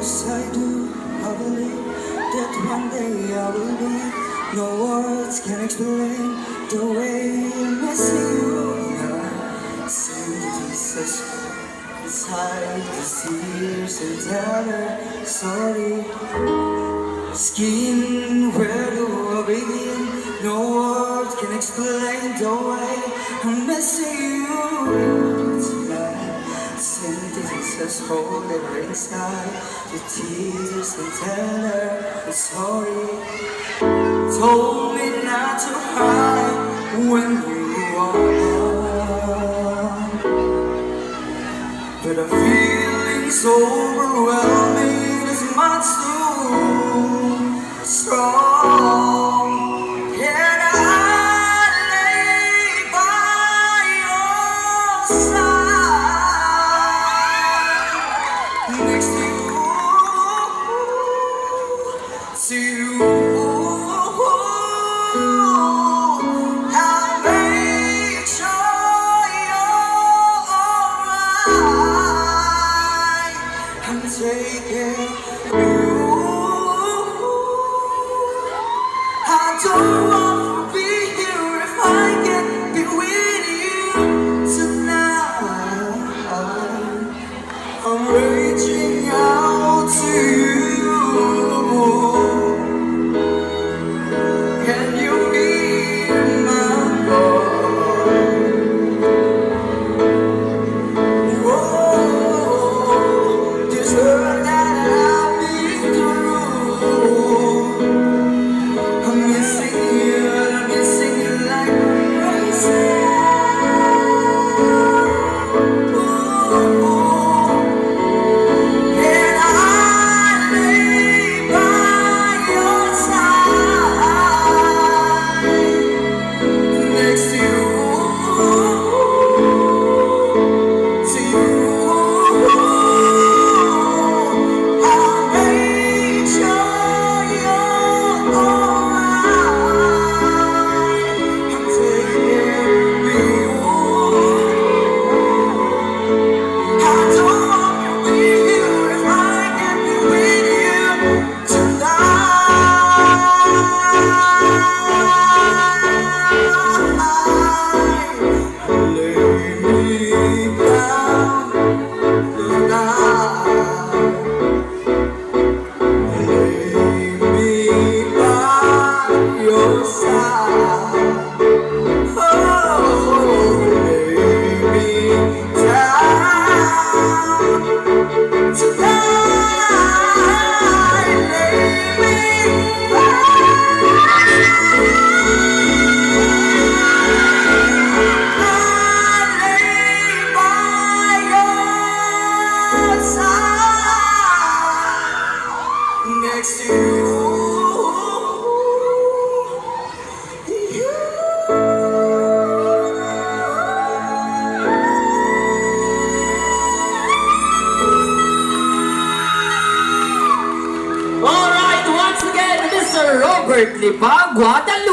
Yes, I do. I believe that one day I will leave. No words can explain the way I miss you. I send Jesus inside the tears and tell her sorry. Skin, where do I begin? No words can explain the way I'm missing you tonight. Send Jesus, hold her inside the tears and tell her I'm sorry. Told me not to hide when you are gone, but I'm feeling so overwhelming. It's much too strong. Can I lay by your side next to you? I'll make sure you're alright. I'm taking you. I don't want to be here if I can't be with you tonight. I'm reaching out to you. Can you hear my voice? Whoa, this hurt that I've been through. I'm missing you like crazy. Can I lay by your side next to you? I'll make sure you're alright. I'm taking you. I don't want to be here if I can be with you tonight. Lay me down tonight. Lay me by your side. Oh, lay me down tonight. Lay me by your side next to Alright, once again, Mr. Robert Lipa, Guadalupe.